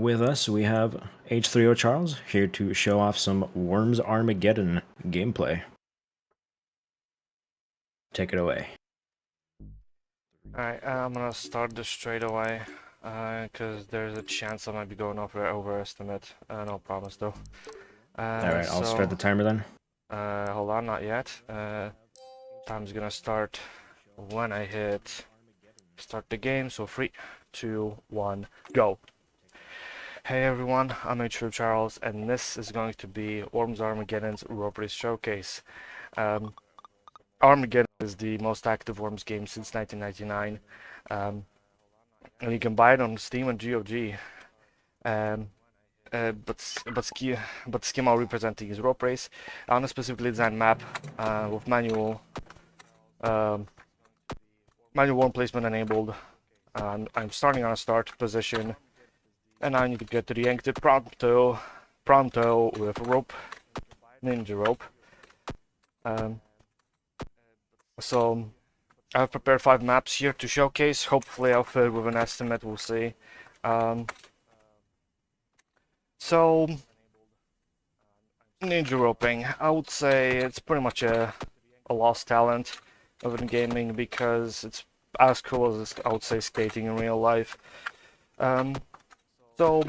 with us, we have h3oCharles here to show off some Worms Armageddon gameplay. Take it away. Alright, I'm gonna start this straight away, because there's a chance I might be going overestimate. No promise though. Alright, I'll start the timer then. Hold on, not yet. Time's gonna start when I hit start the game, so 3, 2, 1, go. Hey everyone, I'm h3oCharles, and this is going to be Worms Armageddon's Rope Race Showcase. Armageddon is the most active Worms game since 1999, and you can buy it on Steam and GOG. But schema representing is Rope Race on a specifically designed map with manual worm placement enabled. I'm starting on a start position, and I need to get to the exit pronto with rope, ninja rope. So I've prepared 5 maps here to showcase. Hopefully I'll fit with an estimate, we'll see. So ninja roping, I would say it's pretty much a lost talent within gaming because it's as cool as I would say skating in real life. So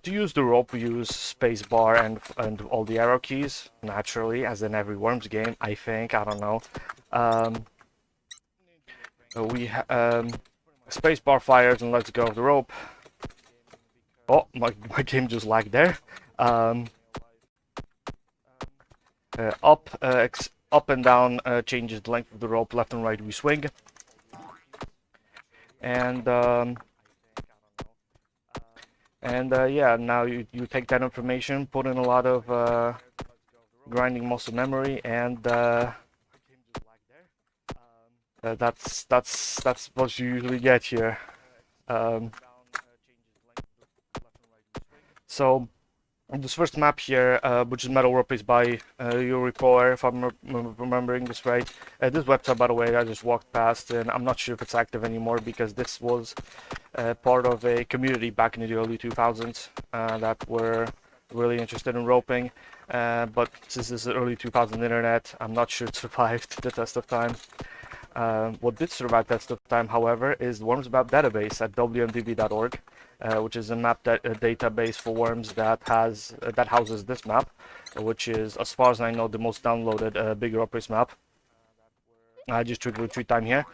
to use the rope, we use spacebar and all the arrow keys naturally, as in every Worms game. I think, I don't know. Spacebar fires and lets go of the rope. Oh, my game just lagged there. Up and down changes the length of the rope. Left and right we swing. And yeah, now you take that information, put in a lot of grinding muscle memory, and that's what you usually get here. So this first map here, which is Metal Rope, is by Uripoer, if I'm remembering this right. This website, by the way, I just walked past, and I'm not sure if it's active anymore because this was part of a community back in the early 2000s that were really interested in roping. But since this is the early 2000s internet, I'm not sure it survived the test of time. What did survive test of time, however, is the Worms map database at wmdb.org. Which is a map database for Worms that houses this map, which is, as far as I know, the most downloaded big Rope Race map. I just took retreat time here.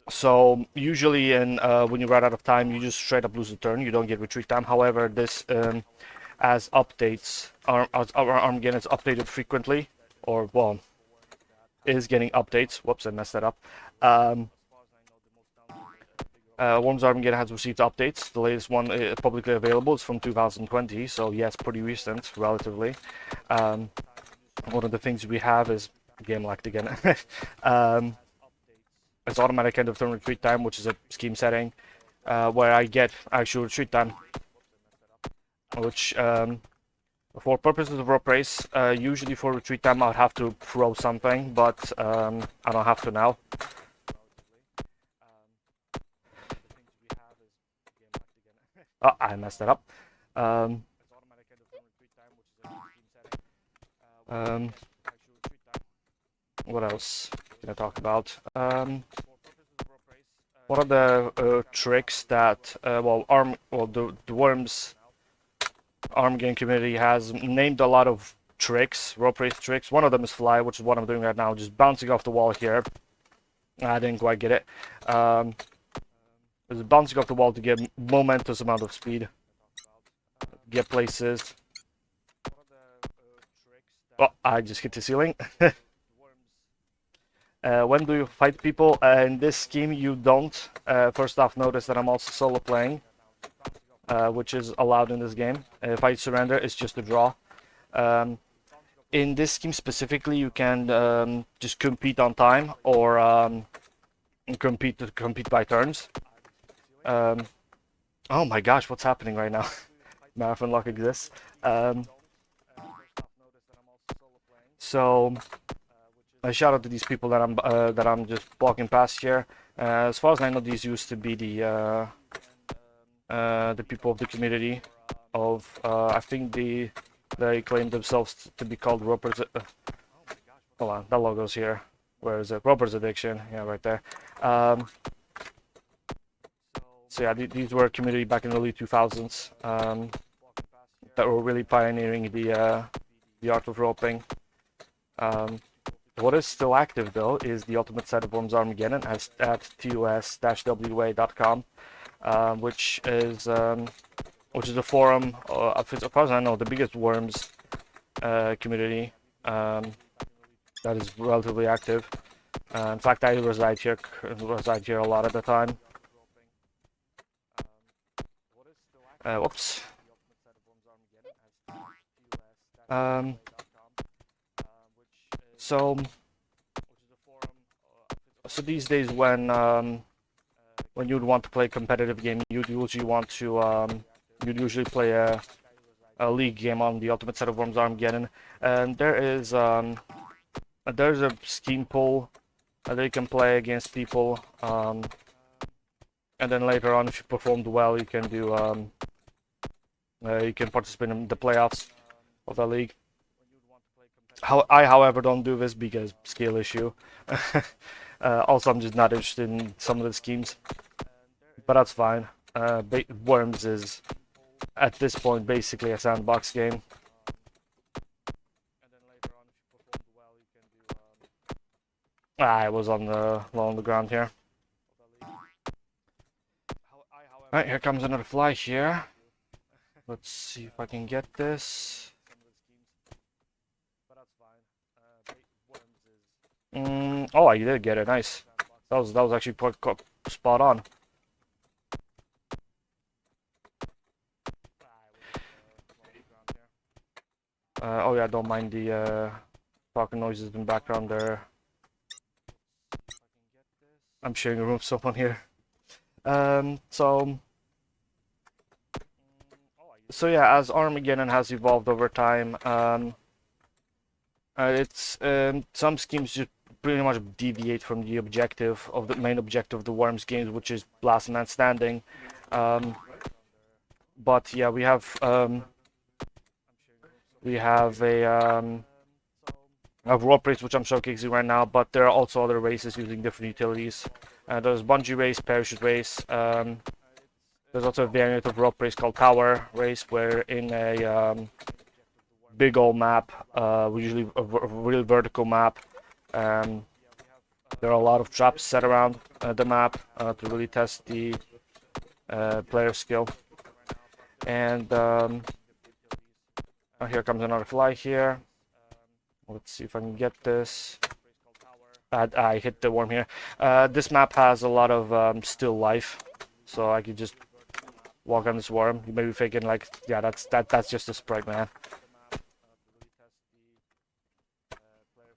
So usually when you run out of time, you just straight up lose the turn. You don't get retreat time. However, this as updates, Armageddon is updated frequently, or well, is getting updates. Whoops, I messed that up. Worms Armageddon has received updates. The latest one publicly available is from 2020, so yes, pretty recent, relatively. One of the things we have is game lagged again. It's automatic end of turn retreat time, which is a scheme setting where I get actual retreat time, which for purposes of Rope Race, usually for retreat time I'd have to throw something, but I don't have to now. Oh, I messed that up. What else can I talk about? What are the tricks that the Worms Armageddon community has named a lot of tricks, rope race tricks. One of them is fly, which is what I'm doing right now, just bouncing off the wall here. I didn't quite get it. There's bouncing off the wall to get momentous amount of speed, get places. Oh, I just hit the ceiling. When do you fight people? In this scheme, you don't. First off, notice that I'm also solo playing, which is allowed in this game. If I surrender, it's just a draw. In this scheme specifically, you can just compete on time or compete by turns. Oh my gosh, what's happening right now? Marathon lock exists. So a shout out to these people that I'm just walking past here. As far as I know, these used to be the the people of the community of I think they claim themselves to be called Roper's. Hold on, that logo's here. Where is it? Roper's Addiction. Yeah, right there. So yeah, these were a community back in the early 2000s that were really pioneering the art of roping. What is still active though is the ultimate set of Worms Armageddon at tos-wa.com, which is a forum of, as far as I know, the biggest Worms community that is relatively active. In fact, I reside here a lot at the time. Whoops. So these days when you'd want to play a competitive game, you'd usually play a league game on the ultimate set of Worms Armageddon, and there's a scheme pool that you can play against people, and then later on, if you performed well, you can participate in the playoffs of the league. I, however, don't do this because skill issue. Also, I'm just not interested in some of the schemes, but that's fine. Worms is at this point basically a sandbox game. I was on the ground here. Alright, here comes another fly here. Let's see if I can get this. Oh, you did get it. Nice. That was actually spot on. Oh yeah, don't mind the talking noises in the background there. I'm sharing a room with someone here. So yeah, as Armageddon has evolved over time, it's some schemes just pretty much deviate from the main objective of the Worms games, which is last man standing. But yeah, we have a rope race which I'm showcasing right now, but there are also other races using different utilities. There's bungee race, parachute race. There's also a variant of rope race called tower race, where in a big old map, usually a real vertical map, there are a lot of traps set around the map to really test the player skill. And here comes another fly here. Let's see if I can get this. I hit the worm here. This map has a lot of still life, so I could just walk on this worm. You may be thinking like, yeah, that's just a sprite, man.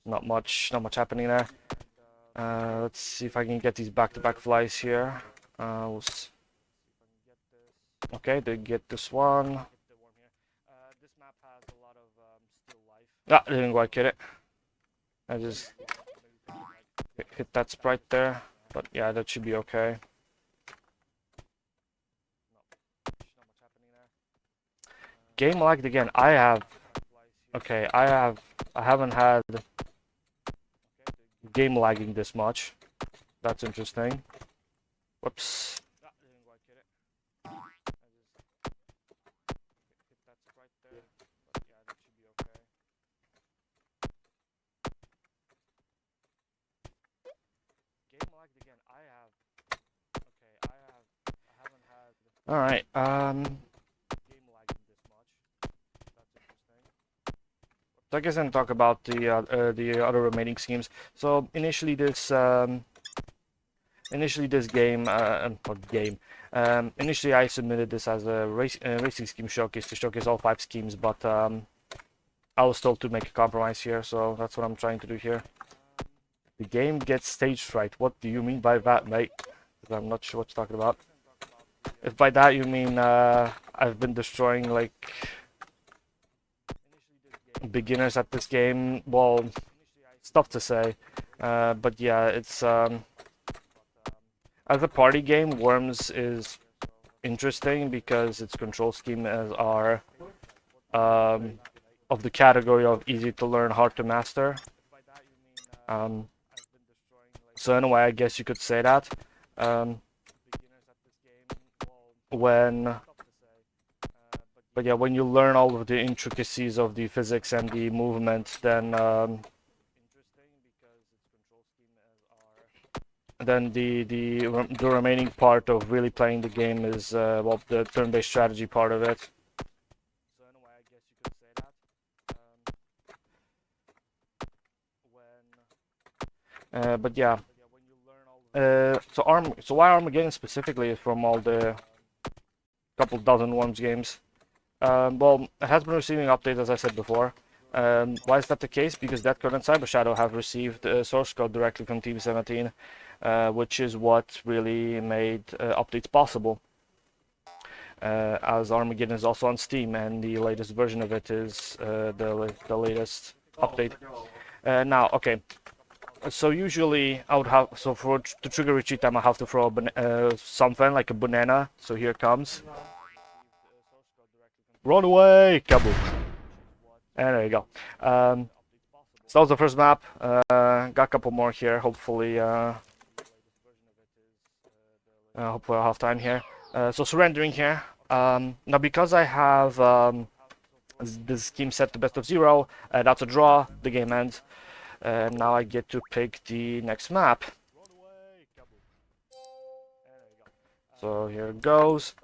Not much happening there. Let's see if I can get these back-to-back flies here. Okay, did get this one. Ah, didn't quite get it. I just hit that sprite there, but yeah, that should be okay. Game lagged again. I haven't had game lagging this much. That's interesting. Whoops. All right. So I guess I'm talk about the other remaining schemes. So initially this game, initially I submitted this as a racing scheme showcase to showcase all 5 schemes, but I was told to make a compromise here, so that's what I'm trying to do here. The game gets stage fright. What do you mean by that, mate? I'm not sure what you're talking about. If by that you mean I've been destroying like beginners at this game, well, it's tough to say. But yeah, it's as a party game, Worms is interesting because its control scheme are of the category of easy to learn, hard to master. So in a way, I guess you could say that. When But yeah, when you learn all of the intricacies of the physics and the movement, then the remaining part of really playing the game is well, the turn-based strategy part of it. But yeah, so why Armageddon specifically is from all the couple dozen Worms games. Well, it has been receiving updates, as I said before. Why is that the case? Because Death Code and Cyber Shadow have received source code directly from Team 17, which is what really made updates possible. As Armageddon is also on Steam, and the latest version of it is the latest update. Now, okay. So usually I would have, so for the trigger retreat time, I have to throw something like a banana. So here it comes. Run away! Kaboom! And there you go. So that was the first map. Got a couple more here. Hopefully I'll have time here. So surrendering here. Now because I have this scheme set to best of 0, that's a draw. The game ends. Now I get to pick the next map. So here it goes.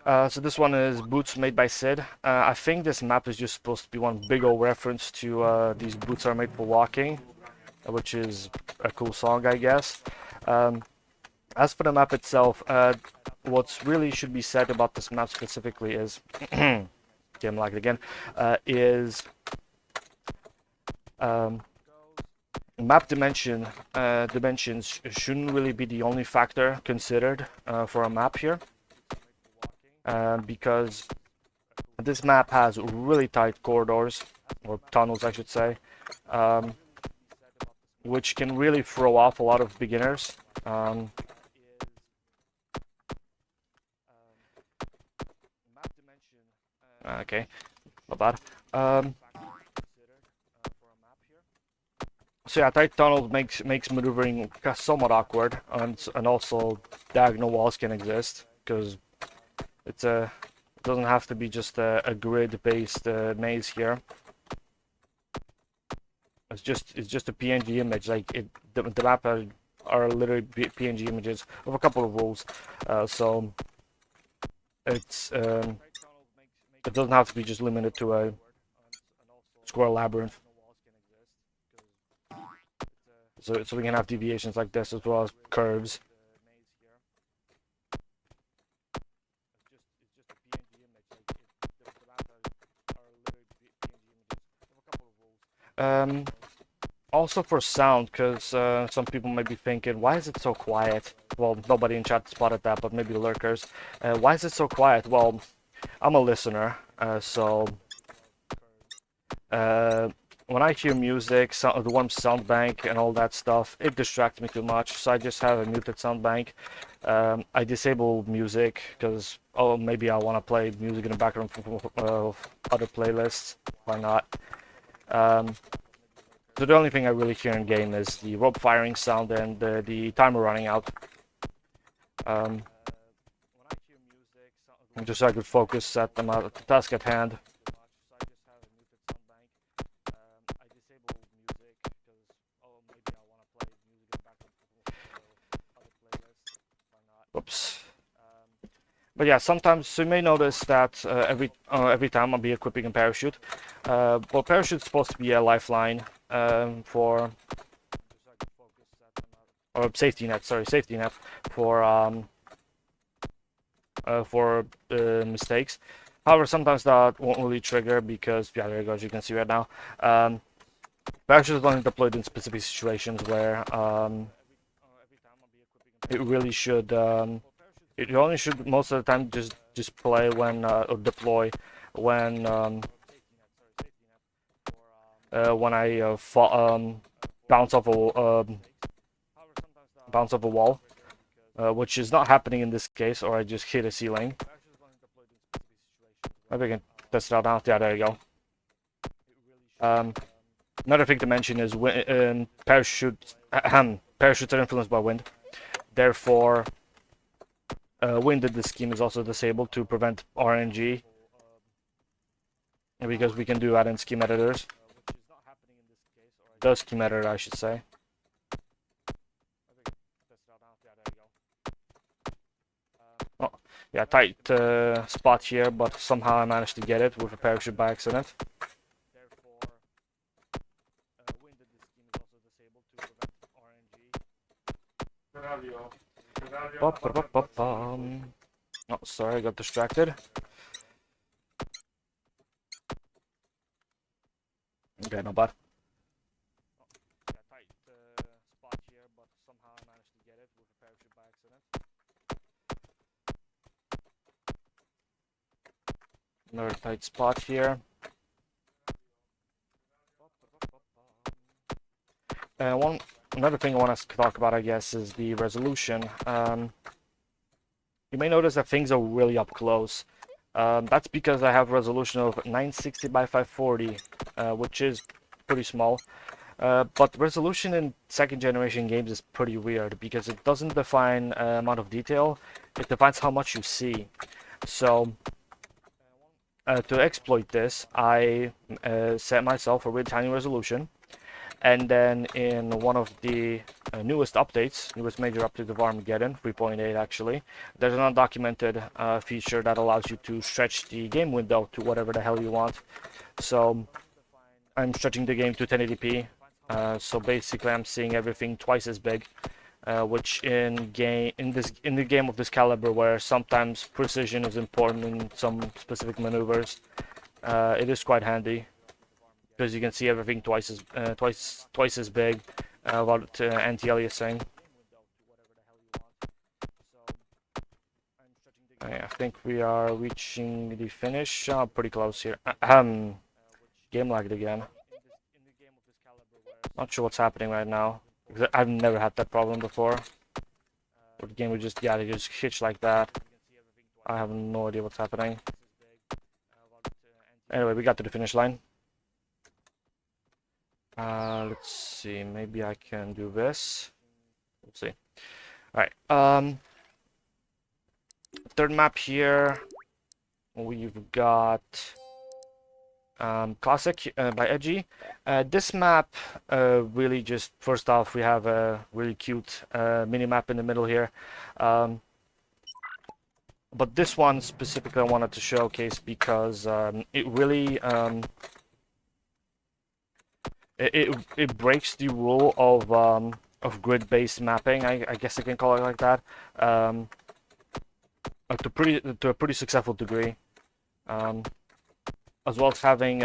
So this one is Boots made by Sid. I think this map is just supposed to be one big old reference to these boots are made for walking, which is a cool song, I guess. As for the map itself, what's really should be said about this map specifically is, game lagged again, is map dimensions shouldn't really be the only factor considered for a map here. Because this map has really tight corridors, or tunnels I should say, which can really throw off a lot of beginners. Okay, not bad. So yeah, tight tunnels makes maneuvering somewhat awkward, and also diagonal walls can exist because it doesn't have to be just a grid-based maze here. It's just a PNG image. Like the map are literally PNG images of a couple of rules. So it doesn't have to be just limited to a square labyrinth. So we can have deviations like this as well as curves. Also for sound, because some people might be thinking, why is it so quiet? Well, nobody in chat spotted that, but maybe lurkers. Why is it so quiet? Well, I'm a listener, so when I hear music, the warm sound bank and all that stuff, it distracts me too much, so I just have a muted sound bank. I disable music because, oh, maybe I want to play music in the background of other playlists. Why not? So the only thing I really hear in game is the rope firing sound and the timer running out. Just so I could focus at the task at hand. Whoops. But yeah, sometimes so you may notice that every time I'll be equipping a parachute. Well, parachute's supposed to be a lifeline or safety net. Sorry, safety net for mistakes. However, sometimes that won't really trigger because yeah, there you go. As you can see right now, parachute is only deployed in specific situations where it really should. It only should most of the time just play when or deploy when I bounce off a wall. which is not happening in this case, or I just hit a ceiling. Maybe I can test it out now. Yeah, there you go. Another thing to mention is parachutes are influenced by wind. Therefore, wind in this scheme is also disabled to prevent RNG, because we can do that in scheme editors. The scheme editor, I should say. Oh, yeah, tight spot here, but somehow I managed to get it with a parachute by accident. Oh, sorry, I got distracted. Okay, not bad. Another tight spot here. Another thing I want to talk about, I guess, is the resolution. You may notice that things are really up close. That's because I have a resolution of 960 by 540, which is pretty small. But resolution in second generation games is pretty weird because it doesn't define amount of detail, it defines how much you see. So to exploit this, I set myself a really tiny resolution, and then in one of the newest major updates of Armageddon, 3.8 actually, there's an undocumented feature that allows you to stretch the game window to whatever the hell you want. So I'm stretching the game to 1080p. So basically, I'm seeing everything twice as big, which in the game of this caliber, where sometimes precision is important in some specific maneuvers, it is quite handy because you can see everything twice as big without anti-aliasing. I think we are reaching the finish. Pretty close here. Game lagged again. Not sure what's happening right now. I've never had that problem before. The game would just, they just hitch like that. I have no idea what's happening. Anyway, we got to the finish line. Let's see, maybe I can do this. We'll see. Alright, third map here. We've got Classic by Edgy. This map really just, first off, we have a really cute mini map in the middle here. But this one specifically I wanted to showcase because it really it breaks the rule of grid-based mapping. I guess I can call it like that. To a pretty successful degree. As well as having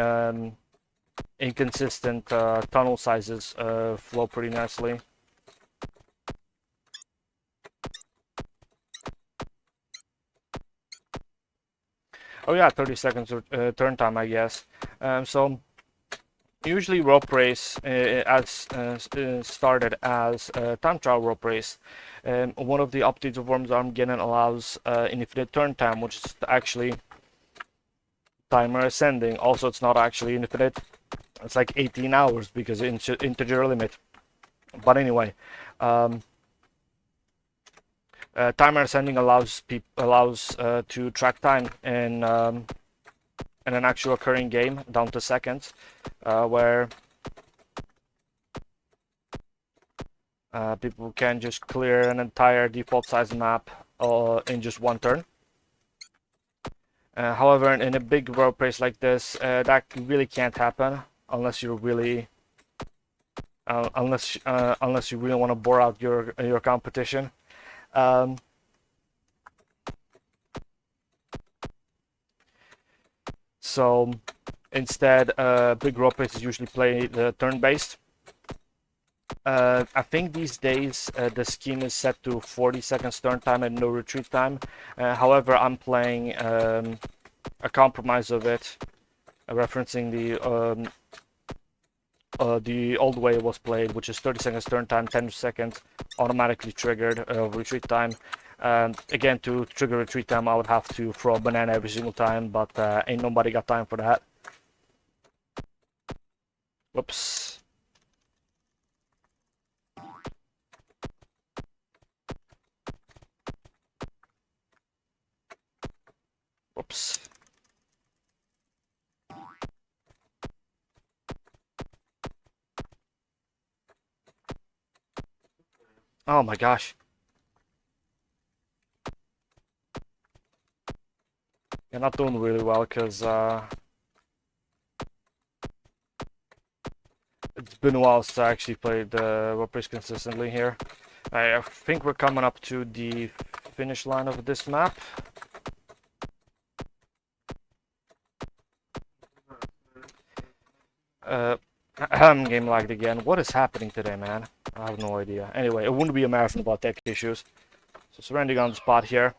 inconsistent tunnel sizes flow pretty nicely. Oh yeah, 30 seconds turn time, I guess. So usually rope race started as a time trial rope race. One of the updates of Worms Armageddon allows infinite turn time, which is actually timer ascending. Also, it's not actually infinite. It's like 18 hours because it's integer limit. But anyway, timer ascending allows to track time in an actual occurring game down to seconds, where people can just clear an entire default size map in just one turn. However, in a big rope race like this, that really can't happen unless you're really unless you really want to bore out your competition. So instead, big rope races usually play the turn-based. I think these days the scheme is set to 40 seconds turn time and no retreat time. However, I'm playing a compromise of it, referencing the the old way it was played, which is 30 seconds turn time, 10 seconds automatically triggered retreat time. Again, to trigger retreat time, I would have to throw a banana every single time, but ain't nobody got time for that. Whoops. Whoops. Oh my gosh. You're not doing really well because it's been a while since I actually played rope race consistently here. I think we're coming up to the finish line of this map. Game lagged again. What is happening today, man? I have no idea. Anyway, it wouldn't be a marathon about tech issues. So surrendering on the spot here.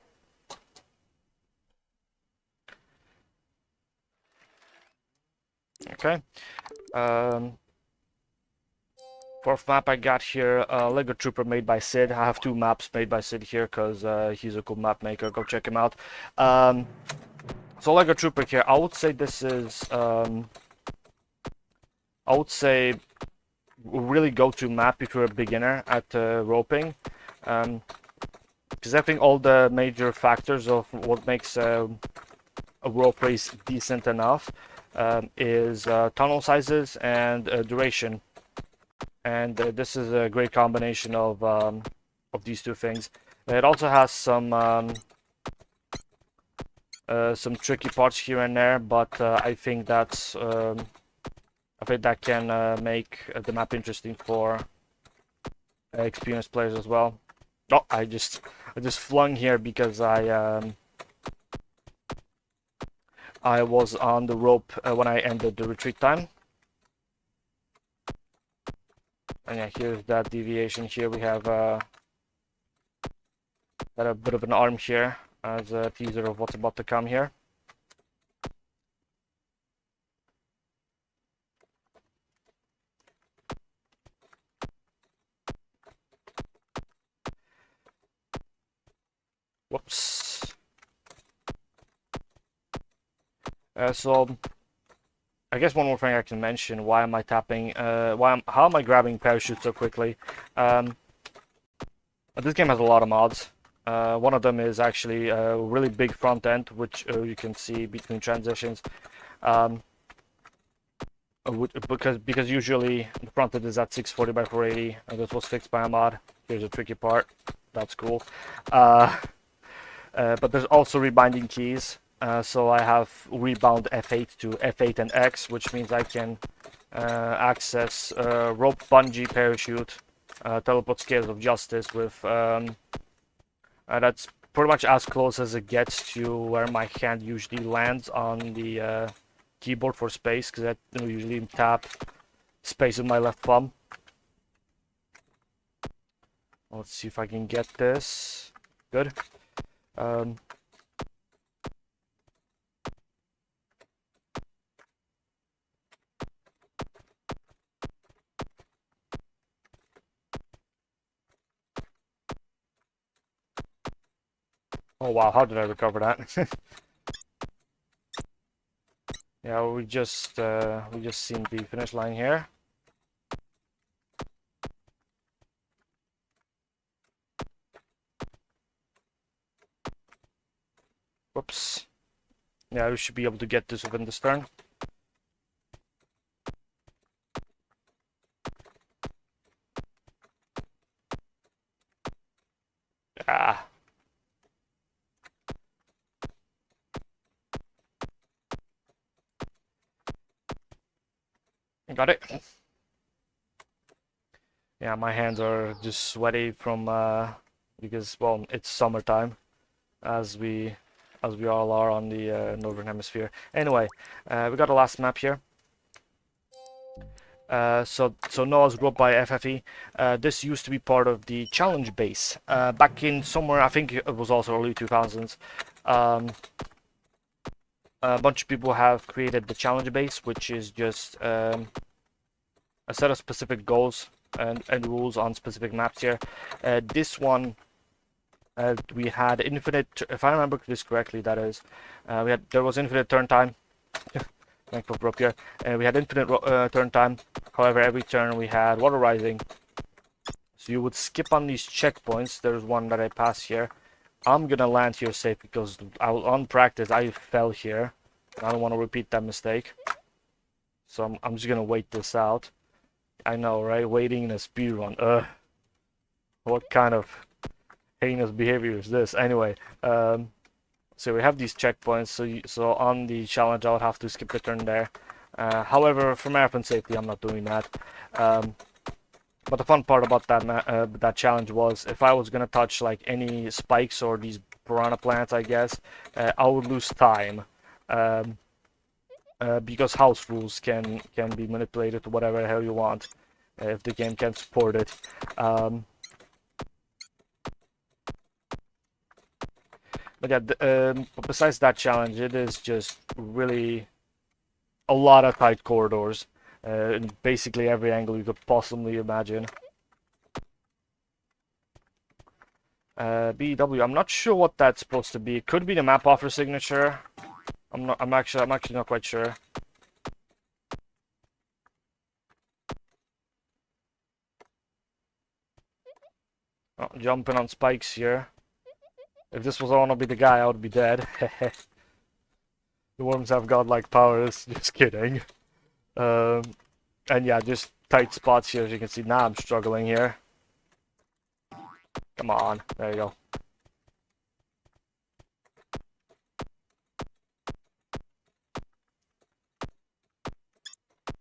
Okay. Fourth map I got here, Lego Trooper made by Sid. I have two maps made by Sid here because he's a cool map maker. Go check him out. So Lego Trooper here, I would say this is, I would say, really go-to map if you're a beginner at roping. Because I think all the major factors of what makes a rope race decent enough is tunnel sizes and duration. And this is a great combination of these two things. It also has some tricky parts here and there, but I think that's I think that can make the map interesting for experienced players as well. Oh, I just flung here because I was on the rope when I ended the retreat time. And yeah, here's that deviation here. We have got a bit of an arm here as a teaser of what's about to come here. Whoops. So I guess one more thing I can mention. Why am I tapping? How am I grabbing parachute so quickly? This game has a lot of mods. One of them is actually a really big front end, which you can see between transitions. Because usually the front end is at 640 by 480, and this was fixed by a mod. Here's a tricky part. That's cool. But there's also rebinding keys. So I have rebound F8 to F8 and X, which means I can access rope, bungee, parachute, teleport scales of justice with that's pretty much as close as it gets to where my hand usually lands on the keyboard for space, because I usually tap space with my left thumb. Let's see if I can get this. Good. Oh wow, how did I recover that? Yeah, we just seen the finish line here. Whoops. Yeah, we should be able to get this within this turn. Ah. Got it. Yeah, my hands are just sweaty from because, well, it's summertime, as we all are on the northern hemisphere. Anyway, we got the last map here. So Noah's Rope by FFE. This used to be part of the challenge base back in somewhere, I think it was also early 2000s. A bunch of people have created the challenge base, which is just a set of specific goals and rules on specific maps here. This one, we had infinite, if I remember this correctly, that is, there was infinite turn time. Thankful for up here. And we had infinite turn time. However, every turn we had water rising. So you would skip on these checkpoints. There's one that I passed here. I'm gonna land here safe because on practice I fell here. I don't want to repeat that mistake. So I'm just gonna wait this out. I know, right? Waiting in a speedrun. What kind of heinous behavior is this? Anyway, so we have these checkpoints. So on the challenge, I would have to skip the turn there. However, for marathon safety, I'm not doing that. But the fun part about that challenge was if I was gonna touch like any spikes or these piranha plants, I guess, I would lose time. Because house rules can be manipulated to whatever the hell you want if the game can support it. But yeah, besides that challenge, it is just really a lot of tight corridors in basically every angle you could possibly imagine. BW, I'm not sure what that's supposed to be. It could be the map offer signature. I'm actually not quite sure. Oh, jumping on spikes here. If this was I to be the guy, I would be dead. The worms have godlike powers. Just kidding. And yeah, just tight spots here, as you can see. Now I'm struggling here. Come on, there you go.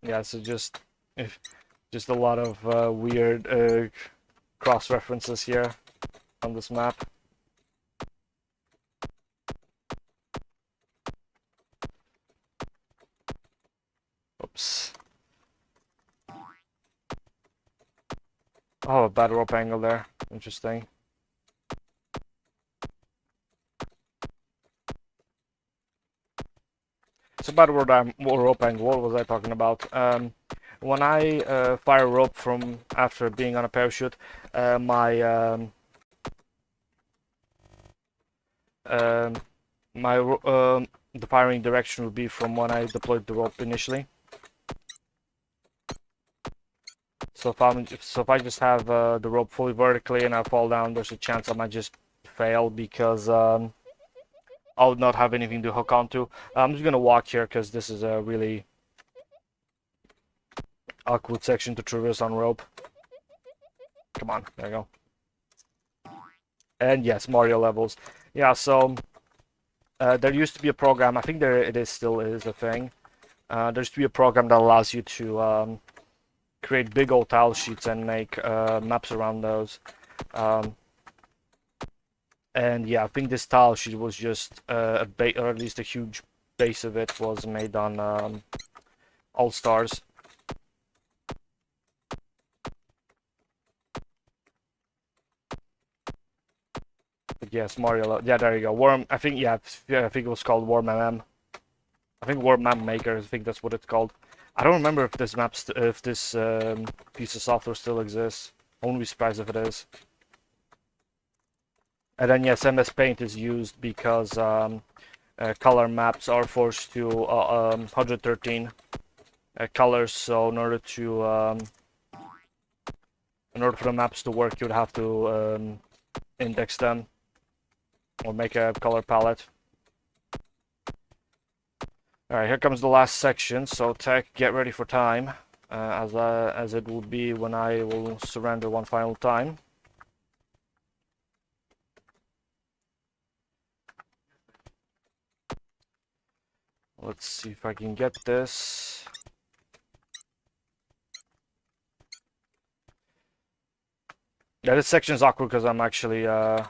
Yeah, so just a lot of weird cross references here on this map. Oops. Oh, a bad rope angle there. Interesting. So bad rope angle. What was I talking about? When I fire rope from after being on a parachute, my the firing direction would be from when I deployed the rope initially. So if I just have the rope fully vertically and I fall down, there's a chance I might just fail because I would not have anything to hook onto. I'm just gonna walk here because this is a really awkward section to traverse on rope. Come on, there you go. And yes, Mario levels. Yeah, so there used to be a program. I think still is a thing. There used to be a program that allows you to create big old tile sheets and make maps around those. And yeah, I think this tile sheet was just a base, or at least a huge base of it was made on All Stars. But yes, Mario. Yeah, there you go. Worm. I think I think it was called Worm MM. I think Worm Map Maker. I think that's what it's called. I don't remember if this piece of software still exists. I won't be surprised if it is. And then yes, MS Paint is used because color maps are forced to 113 colors. So in order for the maps to work, you would have to index them or make a color palette. Alright, here comes the last section, so tech, get ready for time, as it will be when I will surrender one final time. Let's see if I can get this. Yeah, this section is awkward because I'm actually I'm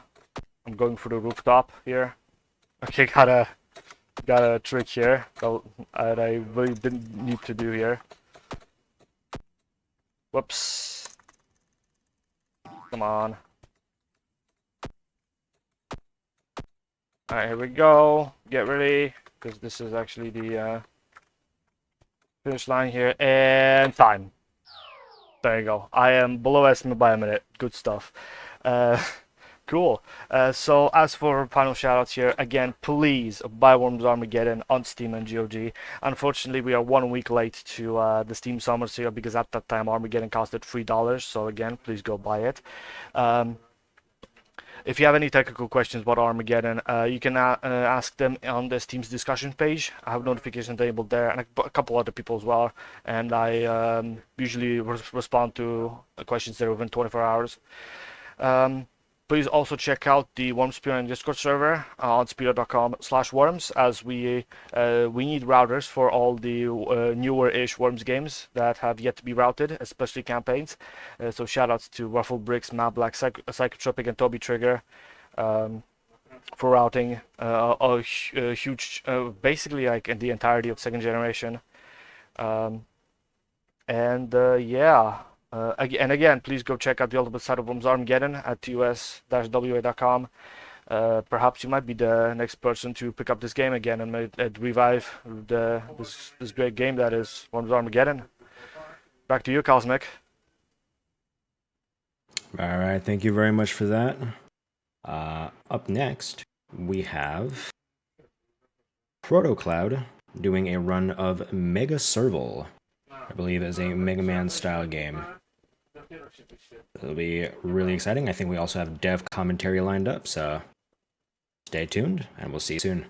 going for the rooftop here. Okay, got a trick here that I really didn't need to do here. Whoops. Come on. Alright, here we go. Get ready, because this is actually the finish line here, and time. There you go. I am below estimate by a minute. Good stuff. Uh, cool. So as for final shoutouts here, again, please buy Worms Armageddon on Steam and GOG. Unfortunately, we are 1 week late to the Steam Summer Sale because at that time Armageddon costed $3. So again, please go buy it. Um, if you have any technical questions about Armageddon, you can ask them on the Steam's discussion page. I have notifications enabled there, and a couple other people as well. And I usually respond to questions there within 24 hours. Please also check out the Worms Spear and Discord server on speedo.com/worms, as we need routers for all the newer-ish Worms games that have yet to be routed, especially campaigns. So shoutouts to Ruffle Bricks, Matt Black, Psychotropic, and Toby Trigger for routing a huge, basically like in the entirety of second generation. Yeah. And again, please go check out the ultimate side of Worms Armageddon at tus-wa.com. Perhaps you might be the next person to pick up this game again and revive this great game that is Worms Armageddon. Back to you, Cosmic. All right, thank you very much for that. Up next, we have ProtoCloud doing a run of Mega Serval. I believe is a Mega Man style game. It'll be really exciting. I think we also have dev commentary lined up, so stay tuned and we'll see you soon.